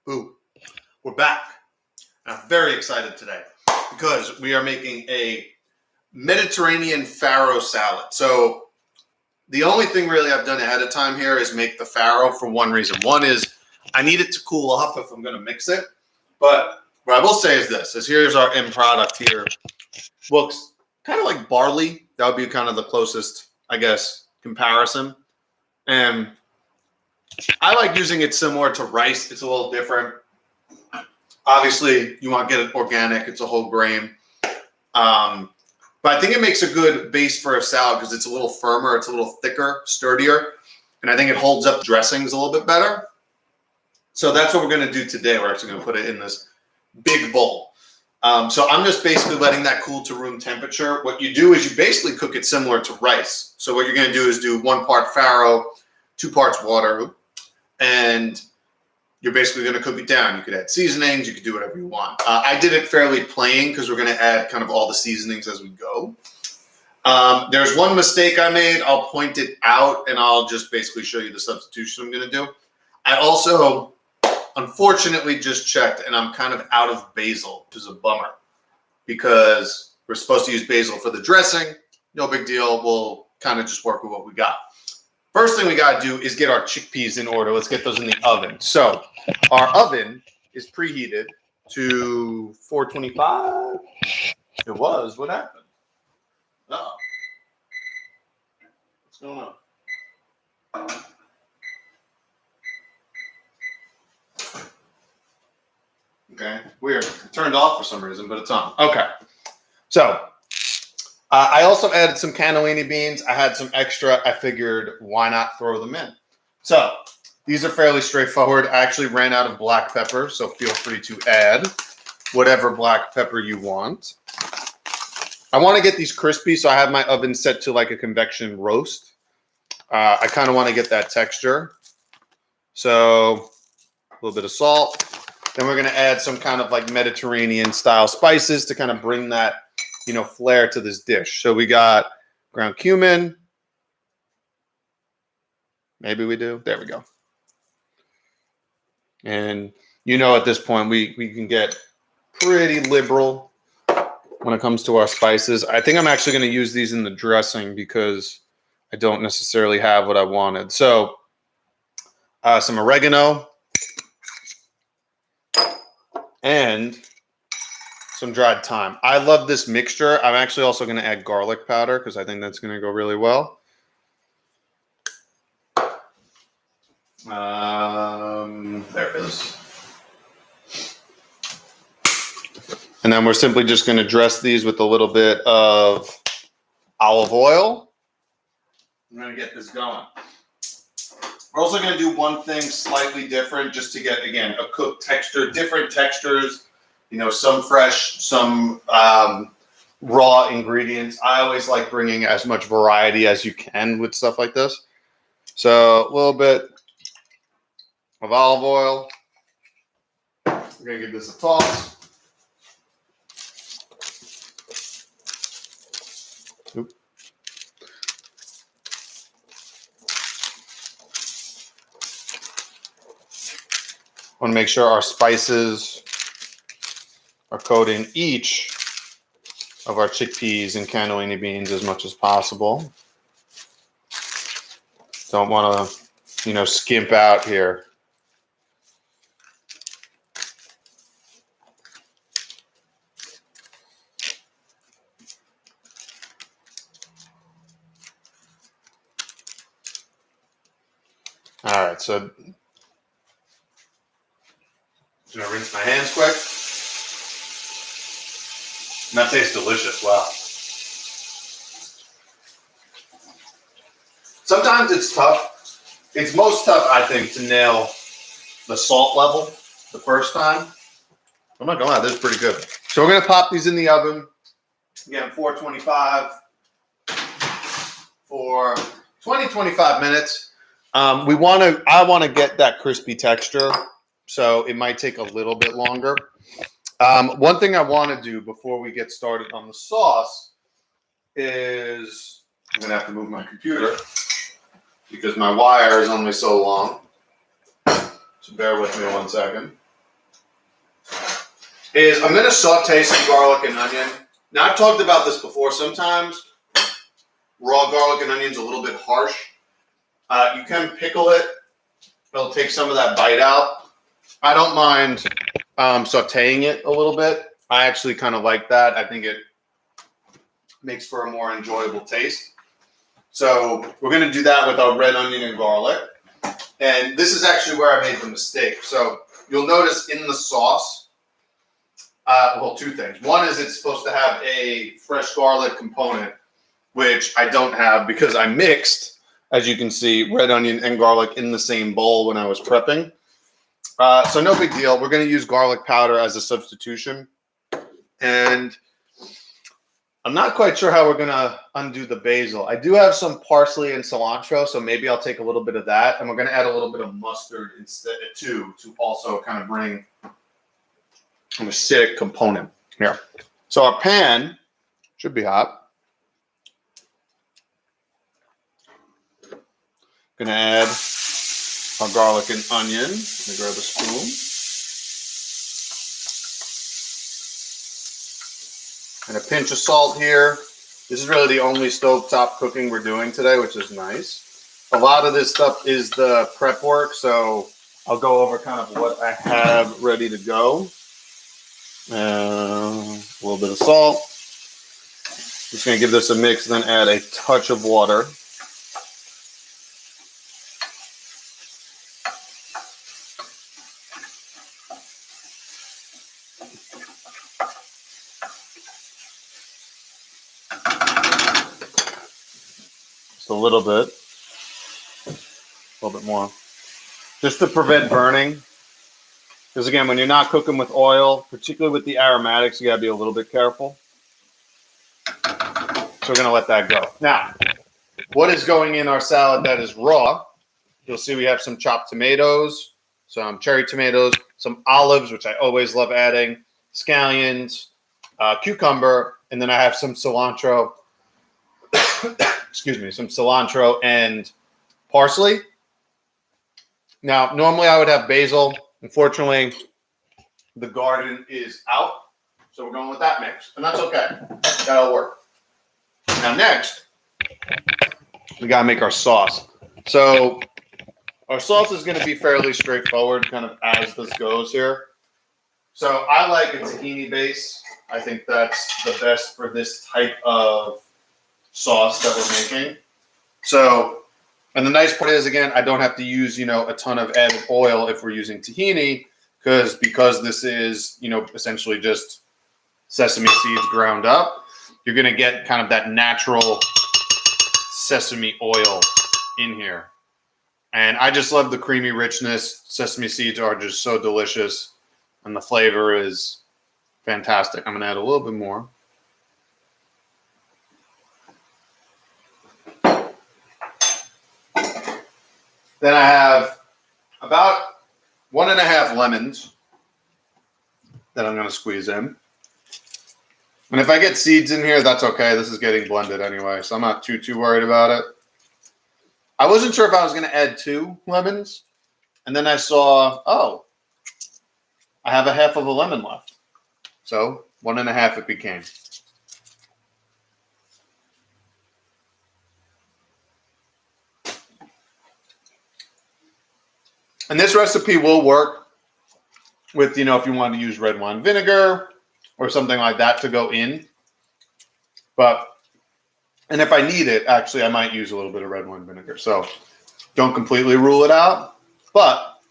Who? We're back. And I'm very excited today because we are making a Mediterranean farro salad. So the only thing really I've done ahead of time here is make the farro for one reason. One is I need it to cool off if I'm going to mix it. But what I will say is this, is here's our end product here. Looks kind of like barley. That would be kind of the closest, I guess, comparison. And I like using it similar to rice. It's a little different. Obviously, you want to get it organic. It's a whole grain. But I think it makes a good base for a salad because it's a little firmer. It's a little thicker, sturdier. And I think it holds up dressings a little bit better. So that's what we're going to do today. We're actually going to put it in this big bowl. So I'm just basically letting that cool to room temperature. What you do is you basically cook it similar to rice. So what you're going to do is do 1 part farro, 2 parts water, and you're basically going to cook it down. You could add seasonings. You could do whatever you want. I did it fairly plain because we're going to add kind of all the seasonings as we go. There's one mistake I made. I'll point it out, and I'll just basically show you the substitution I'm going to do. I also, unfortunately, just checked, and I'm kind of out of basil, which is a bummer because we're supposed to use basil for the dressing. No big deal. We'll kind of just work with what we got. First thing we got to do is get our chickpeas in order. Let's get those in the oven. So our oven is preheated to 425. It was. What happened? Oh. What's going on? Okay. Weird. It turned off for some reason, but it's on. Okay. So I also added some cannellini beans. I had some extra. I figured, why not throw them in? So these are fairly straightforward. I actually ran out of black pepper, so feel free to add whatever black pepper you want. I want to get these crispy, so I have my oven set to like a convection roast. I kind of want to get that texture. So a little bit of salt. Then we're going to add some kind of like Mediterranean style spices to kind of bring that, you know, flair to this dish. So we got ground cumin. Maybe we do. There we go. And you know, at this point, we can get pretty liberal when it comes to our spices. I think I'm actually going to use these in the dressing because I don't necessarily have what I wanted. So some oregano and some dried thyme. I love this mixture. I'm actually also going to add garlic powder because I think that's going to go really well. There it is. And then we're simply just going to dress these with a little bit of olive oil. I'm going to get this going. We're also going to do one thing slightly different just to get, again, a cooked texture, different textures. You know, some fresh, some raw ingredients. I always like bringing as much variety as you can with stuff like this. So a little bit of olive oil. We're going to give this a toss. Oop. Want to make sure our spices are coating each of our chickpeas and cannellini beans as much as possible. Don't want to, you know, skimp out here. All right, so I'm gonna rinse my hands quick. And that tastes delicious. Wow. Sometimes it's tough. It's most tough, I think, to nail the salt level the first time. I'm not gonna lie, this is pretty good. So we're gonna pop these in the oven. Again, 425 for 20-25 minutes. I want to get that crispy texture, so it might take a little bit longer. One thing I want to do before we get started on the sauce is I'm going to have to move my computer because my wire is only so long. So bear with me 1 second. is I'm going to saute some garlic and onion. Now, I've talked about this before. Sometimes raw garlic and onion is a little bit harsh. You can pickle it. It'll take some of that bite out. I don't mind sauteing it a little bit. I actually kind of like that. I think it makes for a more enjoyable taste. So we're going to do that with our red onion and garlic. And this is actually where I made the mistake. So you'll notice in the sauce, well, two things. One is it's supposed to have a fresh garlic component, which I don't have because I mixed, as you can see, red onion and garlic in the same bowl when I was prepping. So no big deal. We're going to use garlic powder as a substitution. And I'm not quite sure how we're going to undo the basil. I do have some parsley and cilantro, so maybe I'll take a little bit of that. And we're going to add a little bit of mustard instead too, to also kind of bring an acidic component here. So our pan should be hot. Going to add our garlic and onion. Let me grab a spoon. And a pinch of salt here. This is really the only stovetop cooking we're doing today, which is nice. A lot of this stuff is the prep work, so I'll go over kind of what I have ready to go. A little bit of salt. Just going to give this a mix, then add a touch of water. A little bit more, just to prevent burning. Because again, when you're not cooking with oil, particularly with the aromatics, you gotta be a little bit careful. So we're gonna let that go. Now, what is going in our salad that is raw? You'll see we have some chopped tomatoes, some cherry tomatoes, some olives, which I always love adding, scallions, cucumber, and then I have some cilantro. Excuse me, some cilantro and parsley. Now, normally I would have basil. Unfortunately, the garden is out, so we're going with that mix, and that's okay. That'll work. Now, next, we gotta make our sauce. So our sauce is going to be fairly straightforward, kind of as this goes here. So I like a tahini base. I think that's the best for this type of sauce that we're making. So, and the nice part is, again, I don't have to use, a ton of added oil if we're using tahini, because this is, essentially just sesame seeds ground up. You're going to get kind of that natural sesame oil in here. And I just love the creamy richness. Sesame seeds are just so delicious, and the flavor is fantastic. I'm going to add a little bit more. Then I have about 1.5 lemons that I'm going to squeeze in. And if I get seeds in here, that's okay. This is getting blended anyway, so I'm not too worried about it. I wasn't sure if I was going to add 2 lemons. And then I saw, oh, I have 1/2 of a lemon left. So 1.5 it became. And this recipe will work with, if you want to use red wine vinegar or something like that to go in. And if I need it, actually, I might use a little bit of red wine vinegar. So don't completely rule it out. But,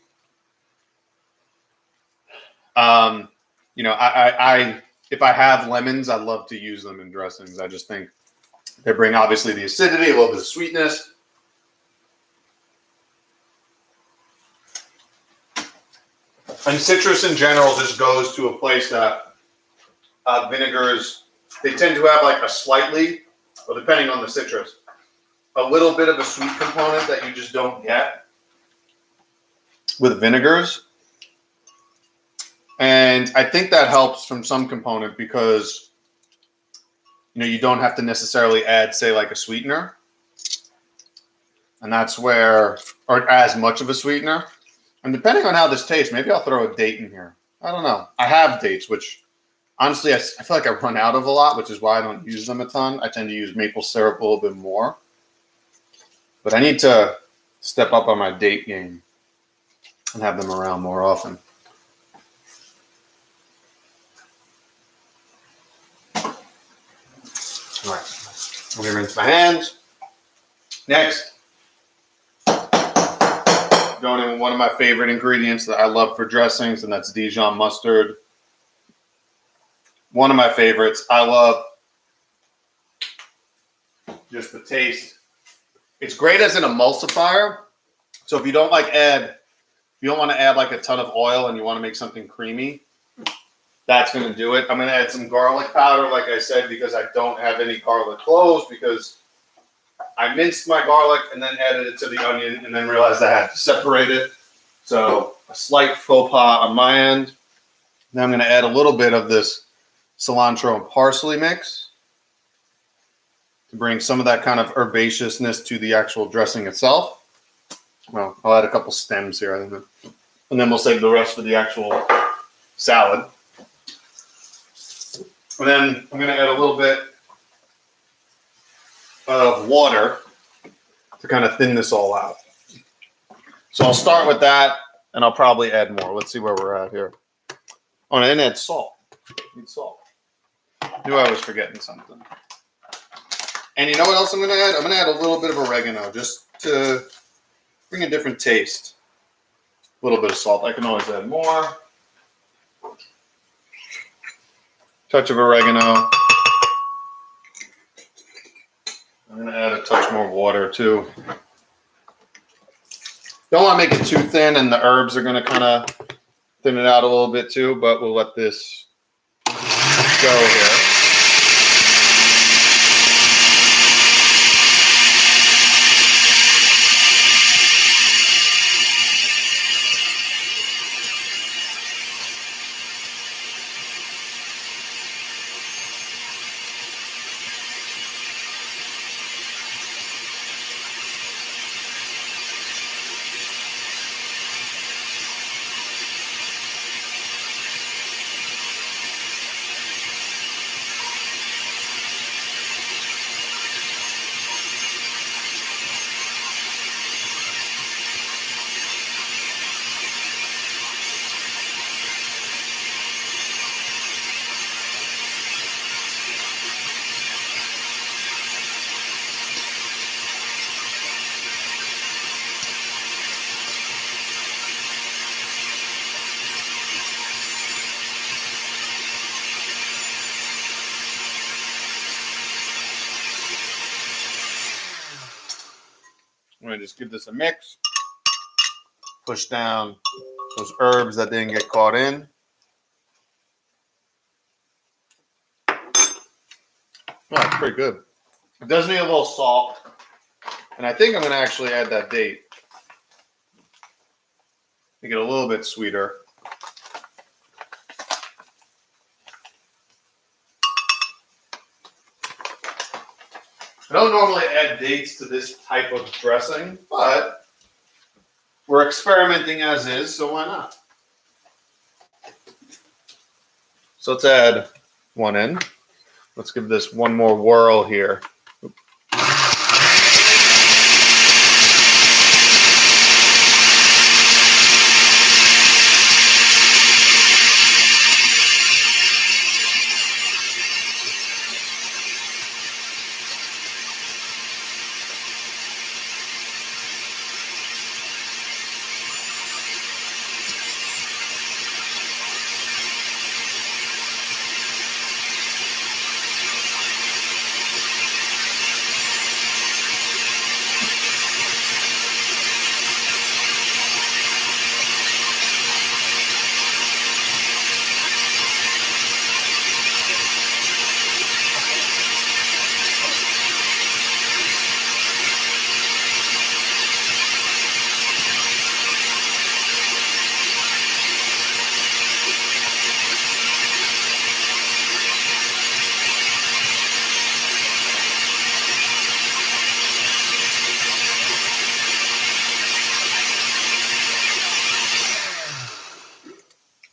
if I have lemons, I love to use them in dressings. I just think they bring, obviously, the acidity, a little bit of sweetness. And citrus in general just goes to a place that vinegars, they tend to have like a slightly, well, depending on the citrus, a little bit of a sweet component that you just don't get with vinegars. And I think that helps from some component because, you don't have to necessarily add, say, like a sweetener. And that's where, or as much of a sweetener. And depending on how this tastes, maybe I'll throw a date in here. I don't know. I have dates, which honestly, I feel like I run out of a lot, which is why I don't use them a ton. I tend to use maple syrup a little bit more. But I need to step up on my date game and have them around more often. All right. I'm going to rinse my hands. Next, going in with one of my favorite ingredients that I love for dressings, and that's Dijon mustard. One of my favorites. I love just the taste. It's great as an emulsifier. So if you don't want to add like a ton of oil and you want to make something creamy, that's going to do it. I'm going to add some garlic powder, like I said, because I don't have any garlic cloves, because I minced my garlic and then added it to the onion and then realized I had to separate it. So a slight faux pas on my end. Now I'm going to add a little bit of this cilantro and parsley mix to bring some of that kind of herbaceousness to the actual dressing itself. Well, I'll add a couple stems here, and then we'll save the rest for the actual salad. And then I'm going to add a little bit of water to kind of thin this all out. So I'll start with that, and I'll probably add more. Let's see where we're at here. Oh, and I didn't add salt. I need salt. Knew I was forgetting something. And you know what else I'm going to add? I'm going to add a little bit of oregano just to bring a different taste. A little bit of salt. I can always add more. Touch of oregano. I'm going to add a touch more water too. Don't want to make it too thin, and the herbs are going to kind of thin it out a little bit too, but we'll let this go here. I'm going to just give this a mix. Push down those herbs that didn't get caught in. Oh, it's pretty good. It does need a little salt. And I think I'm going to actually add that date. Make it a little bit sweeter. I don't normally add dates to this type of dressing, but we're experimenting as is, so why not? So let's add one in. Let's give this one more whirl here.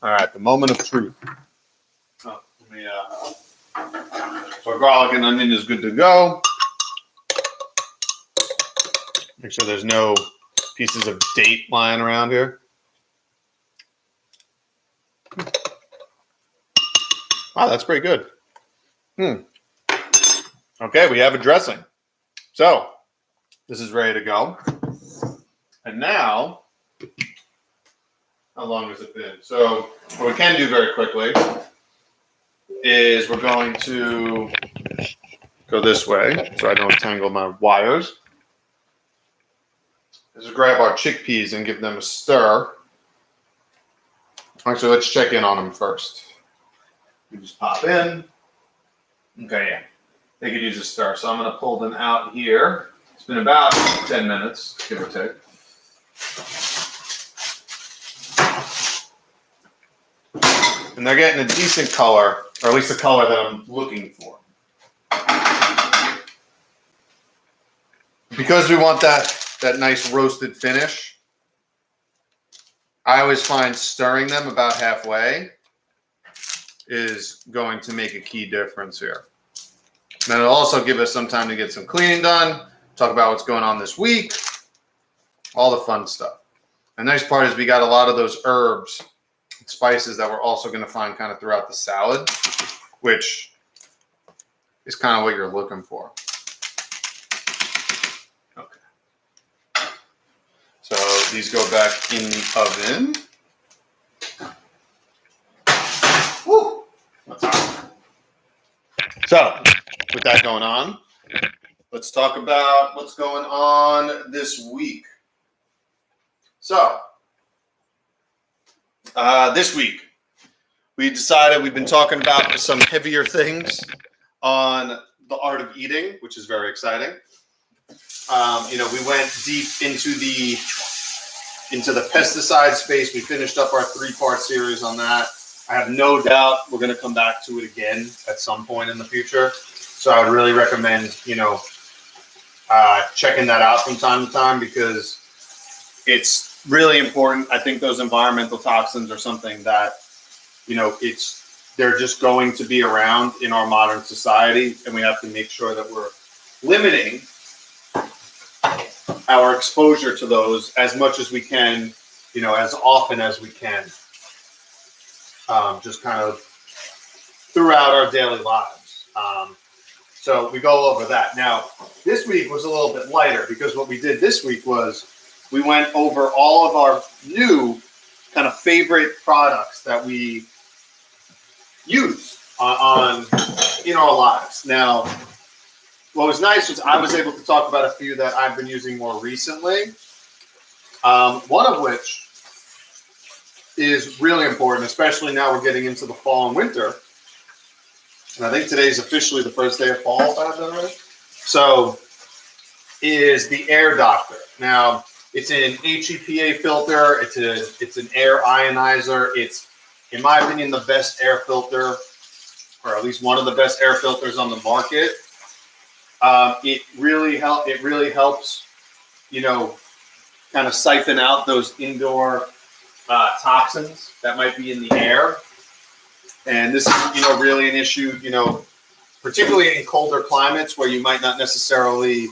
All right, the moment of truth. Oh, let me, so garlic and onion is good to go. Make sure there's no pieces of date lying around here. Wow, that's pretty good. Okay, we have a dressing. So this is ready to go. And now, how long has it been? So what we can do very quickly is we're going to go this way so I don't tangle my wires. Let's grab our chickpeas and give them a stir. Actually, let's check in on them first. We just pop in. Okay, yeah. They could use a stir. So I'm going to pull them out here. It's been about 10 minutes, give or take. And they're getting a decent color, or at least the color that I'm looking for. Because we want that nice roasted finish, I always find stirring them about halfway is going to make a key difference here. And then it'll also give us some time to get some cleaning done, talk about what's going on this week, all the fun stuff. The nice part is we got a lot of those herbs and spices that we're also going to find kind of throughout the salad, which is kind of what you're looking for. Okay. So these go back in the oven. Woo! That's hot. So, with that going on, let's talk about what's going on this week. So, this week, we decided we've been talking about some heavier things on the art of eating, which is very exciting. We went deep into the pesticide space. We finished up our 3-part series on that. I have no doubt we're going to come back to it again at some point in the future. So I would really recommend, checking that out from time to time because it's really important. I think those environmental toxins are something that, they're just going to be around in our modern society, and we have to make sure that we're limiting our exposure to those as much as we can, as often as we can, just kind of throughout our daily lives. So we go over that. Now, this week was a little bit lighter because what we did this week was we went over all of our new kind of favorite products that we use on in our lives. Now, what was nice was I was able to talk about a few that I've been using more recently. One of which is really important, especially now we're getting into the fall and winter. And I think today's officially the first day of fall, if I have that right. So, is the Air Doctor. Now, it's an HEPA filter. It's an air ionizer. It's, in my opinion, the best air filter, or at least one of the best air filters on the market. It really helps, kind of siphon out those indoor toxins that might be in the air. And this is, really an issue, particularly in colder climates where you might not necessarily,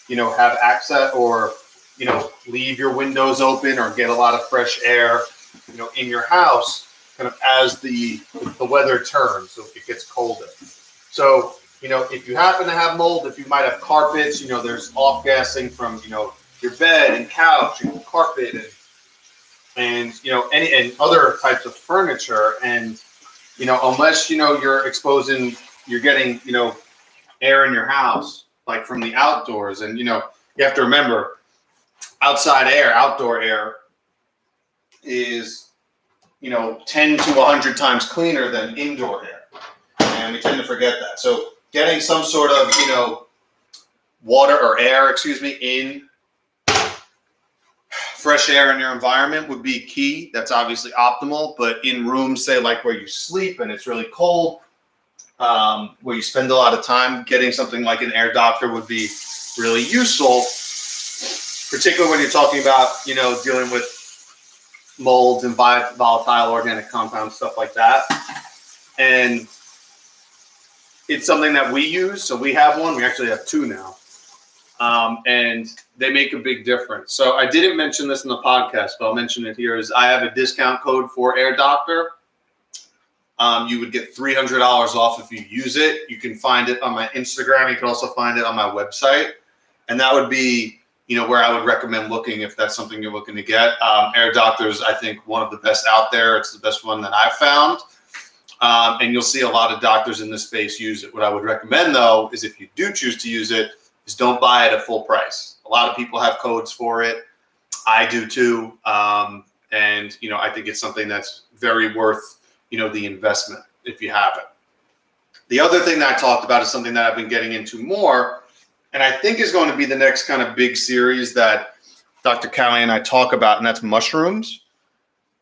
have access or, leave your windows open or get a lot of fresh air, in your house, kind of as the weather turns, so it gets colder. So, if you happen to have mold, if you might have carpets, there's off-gassing from, your bed and couch and carpet and and other types of furniture. And, unless, you're getting, air in your house, like from the outdoors. And, you have to remember, outdoor air is, 10 to 100 times cleaner than indoor air. And we tend to forget that. So getting some sort of, water or air, in fresh air in your environment would be key. That's obviously optimal, but in rooms, say like where you sleep and it's really cold, where you spend a lot of time, getting something like an Air Doctor would be really useful, particularly when you're talking about, dealing with molds and volatile organic compounds, stuff like that. And it's something that we use. So we have one. We actually have two now. And they make a big difference. So I didn't mention this in the podcast, but I'll mention it here. Is I have a discount code for Air Doctor. You would get $300 off if you use it. You can find it on my Instagram. You can also find it on my website. And that would be, where I would recommend looking if that's something you're looking to get. Air Doctor is, I think, one of the best out there. It's the best one that I've found. And you'll see a lot of doctors in this space use it. What I would recommend, though, is if you do choose to use it, is don't buy it at full price. A lot of people have codes for it. I do too. And, I think it's something that's very worth, the investment if you have it. The other thing that I talked about is something that I've been getting into more, and I think is going to be the next kind of big series that Dr. Callie and I talk about, and that's mushrooms.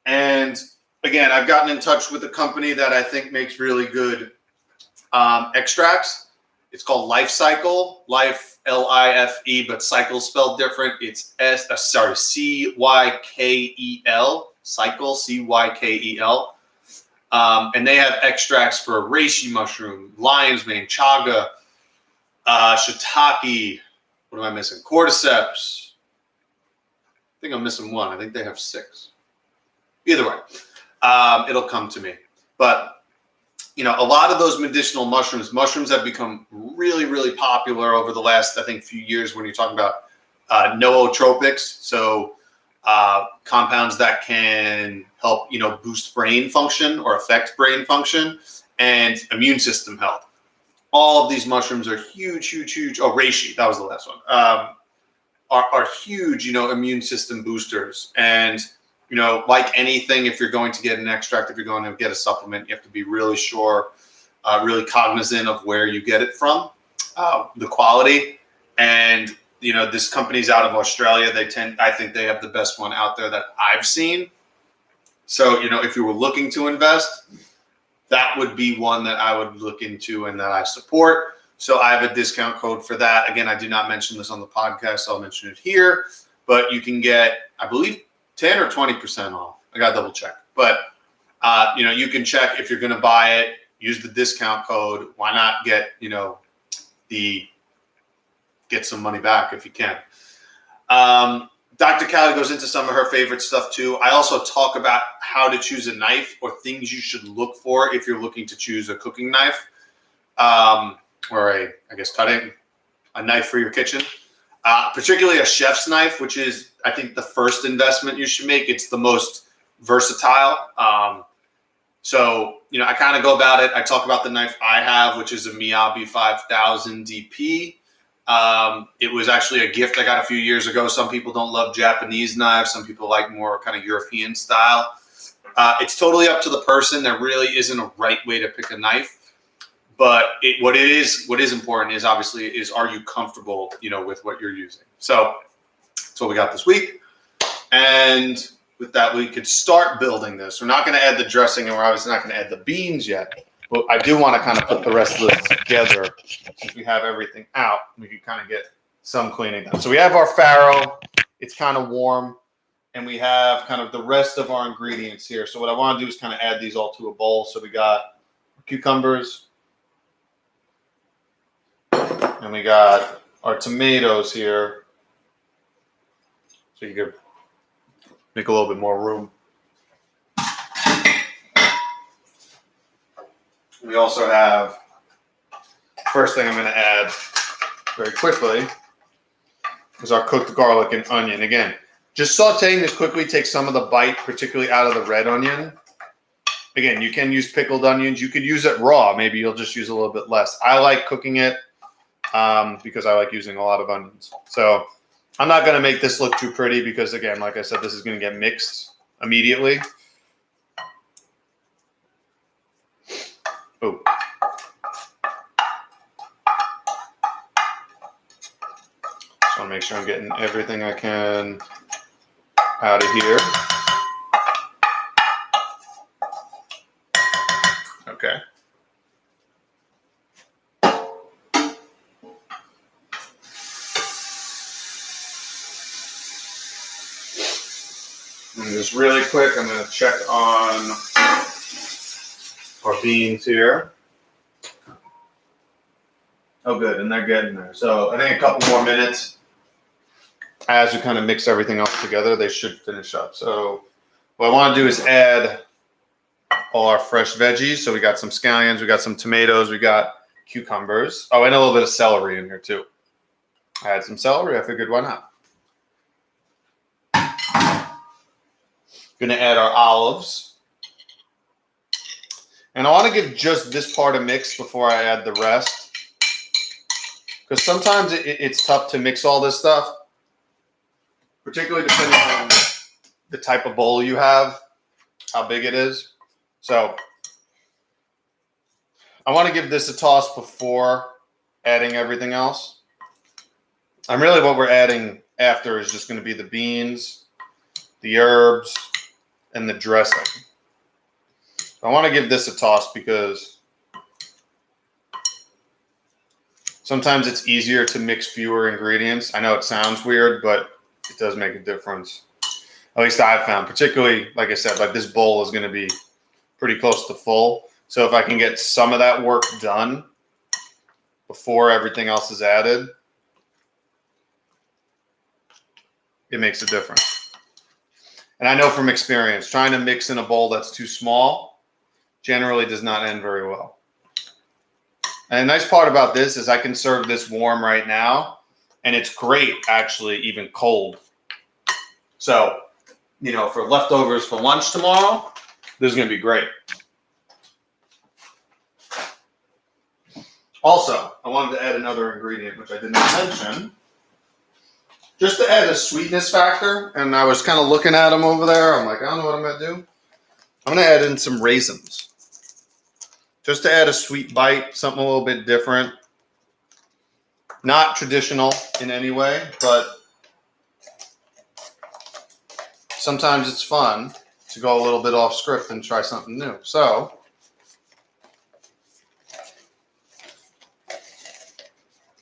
And again, I've gotten in touch with a company that I think makes really good extracts. It's called Life Cycle, Life, L-I-F-E, but cycle spelled different. It's C-Y-K-E-L, Cycle, C-Y-K-E-L. And they have extracts for reishi mushroom, lion's mane, chaga, shiitake. What am I missing? Cordyceps. I think I'm missing one. I think they have 6. Either way, it'll come to me. But a lot of those medicinal mushrooms have become really, really popular over the last, I think, few years when you're talking about nootropics. So compounds that can help, boost brain function or affect brain function and immune system health. All of these mushrooms are huge, huge, huge. Oh, reishi, that was the last one. Are huge, immune system boosters. And, like anything, if you're going to get an extract, if you're going to get a supplement, you have to be really sure, really cognizant of where you get it from, the quality. And, this company's out of Australia. I think they have the best one out there that I've seen. So, if you were looking to invest, that would be one that I would look into and that I support. So I have a discount code for that. Again, I do not mention this on the podcast, so I'll mention it here. But you can get, I believe, 10 or 20% off. I got to double check. But, you can check if you're going to buy it, use the discount code. Why not get, get some money back if you can. Dr. Callie goes into some of her favorite stuff too. I also talk about how to choose a knife or things you should look for if you're looking to choose a cooking knife, or a knife for your kitchen, particularly a chef's knife, which is, I think, the first investment you should make. It's the most versatile. So, I kind of go about it. I talk about the knife I have, which is a Miyabi 5000 DP. It was actually a gift I got a few years ago. Some people don't love Japanese knives. Some people like more kind of European style. It's totally up to the person. There really isn't a right way to pick a knife. But what is important is obviously are you comfortable, with what you're using. So that's what we got this week. And with that, we could start building this. We're not going to add the dressing, and we're obviously not going to add the beans yet. But I do want to kind of put the rest of this together. If we have everything out, we can kind of get some cleaning done. So we have our farro. It's kind of warm. And we have kind of the rest of our ingredients here. So what I want to do is kind of add these all to a bowl. So we got cucumbers. And we got our tomatoes here. So you could make a little bit more room. We also have, first thing I'm going to add very quickly is our cooked garlic and onion. Again, just sauteing this quickly takes some of the bite, particularly out of the red onion. Again, you can use pickled onions. You could use it raw. Maybe you'll just use a little bit less. I like cooking it because I like using a lot of onions. So I'm not going to make this look too pretty because, again, like I said, this is going to get mixed immediately. Oh. Just want to make sure I'm getting everything I can out of here. Okay. And just really quick, I'm going to check on our beans here. Oh, good, and they're getting there. So I think a couple more minutes. As we kind of mix everything else together, they should finish up. So what I want to do is add all our fresh veggies. So we got some scallions, we got some tomatoes, we got cucumbers. Oh, and a little bit of celery in here too. I had some celery. I figured, why not? Gonna add our olives. And I want to give just this part a mix before I add the rest. Because sometimes it's tough to mix all this stuff, particularly depending on the type of bowl you have, how big it is. So I want to give this a toss before adding everything else. And really what we're adding after is just going to be the beans, the herbs, and the dressing. I want to give this a toss because sometimes it's easier to mix fewer ingredients. I know it sounds weird, but it does make a difference. At least I've found, particularly, like I said, like this bowl is going to be pretty close to full. So if I can get some of that work done before everything else is added, it makes a difference. And I know from experience, trying to mix in a bowl that's too small generally does not end very well. And the nice part about this is I can serve this warm right now, and it's great actually even cold. So, you know, for leftovers for lunch tomorrow, this is going to be great. Also, I wanted to add another ingredient, which I did not mention, just to add a sweetness factor. And I was kind of looking at them over there. I'm like, I don't know what I'm going to do. I'm going to add in some raisins, just to add a sweet bite, something a little bit different. Not traditional in any way, but sometimes it's fun to go a little bit off script and try something new. So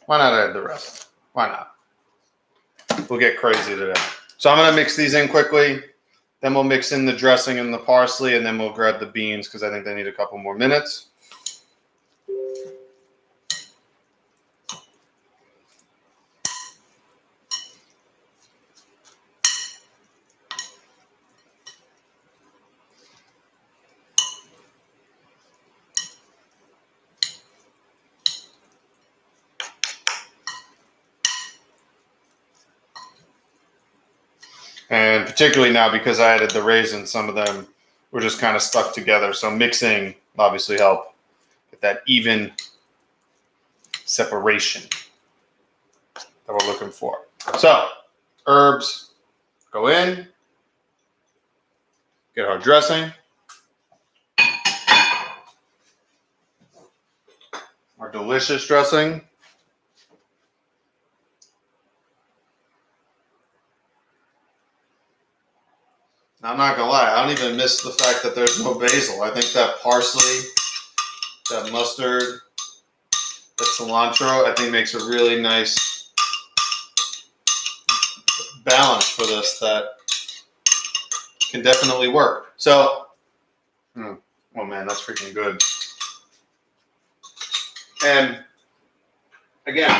why not add the rest? Why not? We'll get crazy today. So I'm going to mix these in quickly. Then we'll mix in the dressing and the parsley, and then we'll grab the beans because I think they need a couple more minutes. And particularly now because I added the raisins, some of them were just kind of stuck together. So mixing obviously help get that even separation that we're looking for. So herbs go in, get our dressing, our delicious dressing. Now, I'm not gonna lie, I don't even miss the fact that there's no basil. I think that parsley, that mustard, that cilantro, I think makes a really nice balance for this that can definitely work. So, oh man, that's freaking good. And again,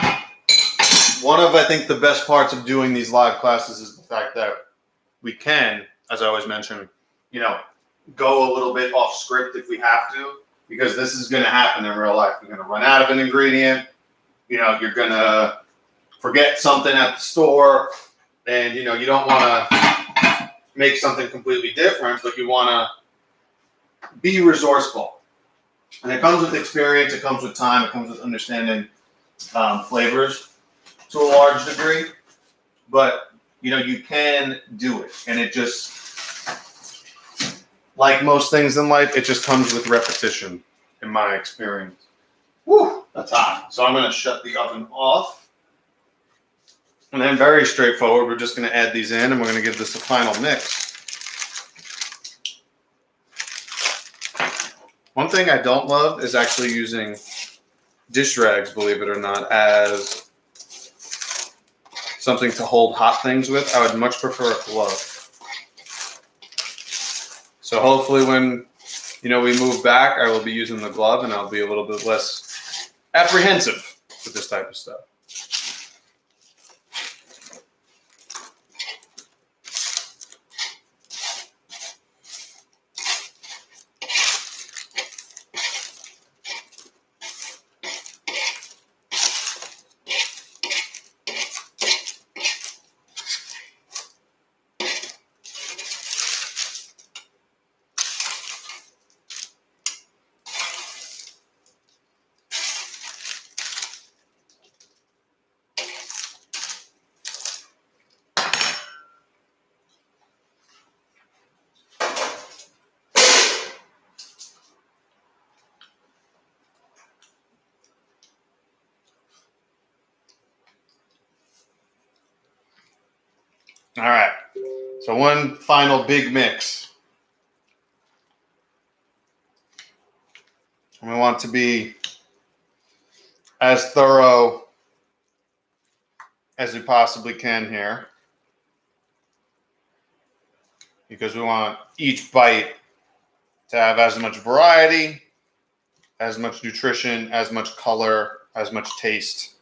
one of, I think, the best parts of doing these live classes is the fact that we can, as I always mention, you know, go a little bit off script if we have to, because this is going to happen in real life. You're going to run out of an ingredient. You know, you're going to forget something at the store, and, you know, you don't want to make something completely different, but you want to be resourceful. And it comes with experience. It comes with time. It comes with understanding flavors to a large degree. But, you know, you can do it. And it just, like most things in life, it just comes with repetition, in my experience. Whew, that's hot. So I'm going to shut the oven off. And then very straightforward, we're just going to add these in, and we're going to give this a final mix. One thing I don't love is actually using dish rags, believe it or not, as something to hold hot things with. I would much prefer a glove. So hopefully when, we move back, I will be using the glove and I'll be a little bit less apprehensive with this type of stuff. All right, so one final big mix. And we want to be as thorough as we possibly can here, because we want each bite to have as much variety, as much nutrition, as much color, as much taste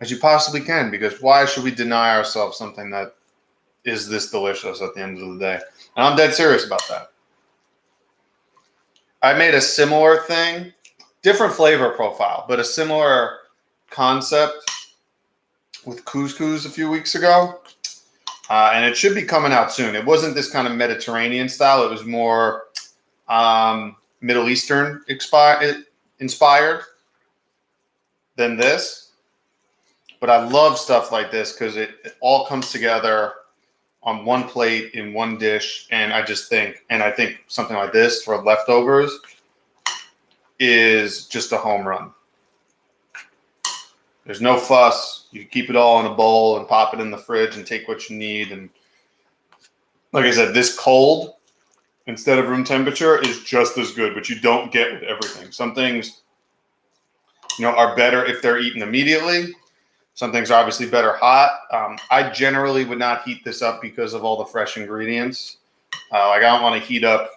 as you possibly can, because why should we deny ourselves something that is this delicious at the end of the day? And I'm dead serious about that. I made a similar thing, different flavor profile, but a similar concept with couscous a few weeks ago. And it should be coming out soon. It wasn't this kind of Mediterranean style. It was more Middle Eastern inspired than this. But I love stuff like this because it all comes together on one plate in one dish. And I think something like this for leftovers is just a home run. There's no fuss. You keep it all in a bowl and pop it in the fridge and take what you need. And like I said, this cold instead of room temperature is just as good, but you don't get with everything. Some things, are better if they're eaten immediately. Some things are obviously better hot. I generally would not heat this up because of all the fresh ingredients. I don't want to heat up,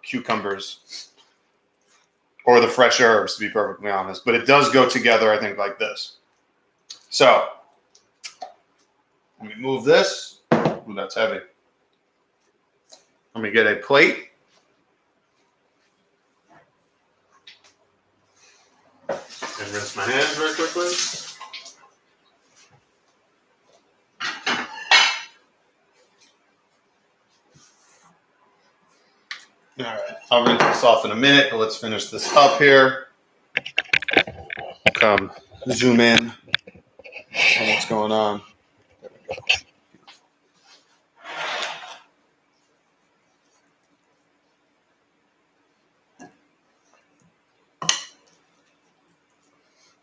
cucumbers or the fresh herbs, to be perfectly honest. But it does go together, I think, like this. So let me move this. Ooh, that's heavy. Let me get a plate. And rinse my hands very quickly. All right, I'll rinse this off in a minute, but let's finish this up here. Come zoom in on what's going on. There we go.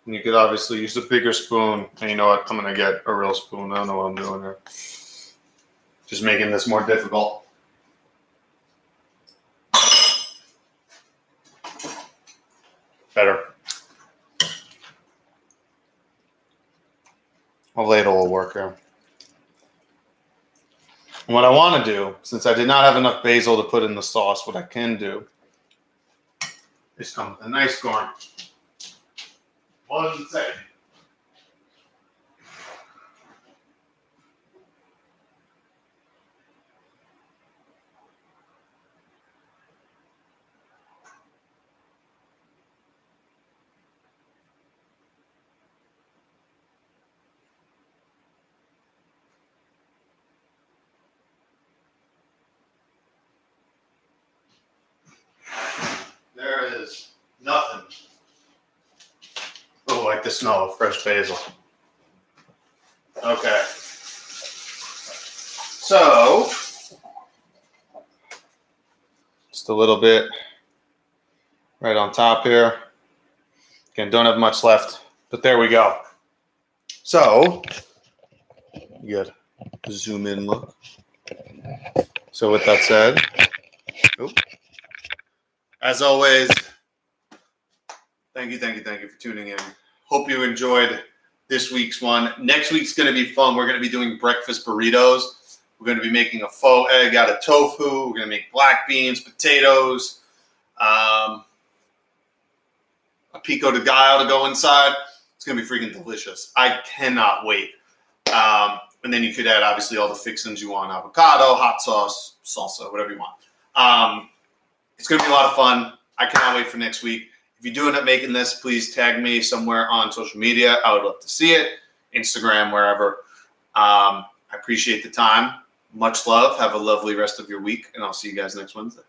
And you could obviously use a bigger spoon. And you know what? I'm going to get a real spoon. I don't know what I'm doing here. Just making this more difficult. Better. A ladle will work here. And what I want to do, since I did not have enough basil to put in the sauce, what I can do is come with a nice garnish. 1 second. There is nothing. Oh, like the smell of fresh basil. Okay. So, just a little bit right on top here. Again, don't have much left, but there we go. So, you got a zoom in look. So with that said, as always, thank you for tuning in. Hope you enjoyed this week's one. Next week's going to be fun. We're going to be doing breakfast burritos. We're going to be making a faux egg out of tofu. We're going to make black beans, potatoes, a pico de gallo to go inside. It's going to be freaking delicious. I cannot wait. And then you could add, obviously, all the fixings you want. Avocado, hot sauce, salsa, whatever you want. It's going to be a lot of fun. I cannot wait for next week. If you do end up making this, please tag me somewhere on social media. I would love to see it. Instagram, wherever. I appreciate the time. Much love. Have a lovely rest of your week, and I'll see you guys next Wednesday.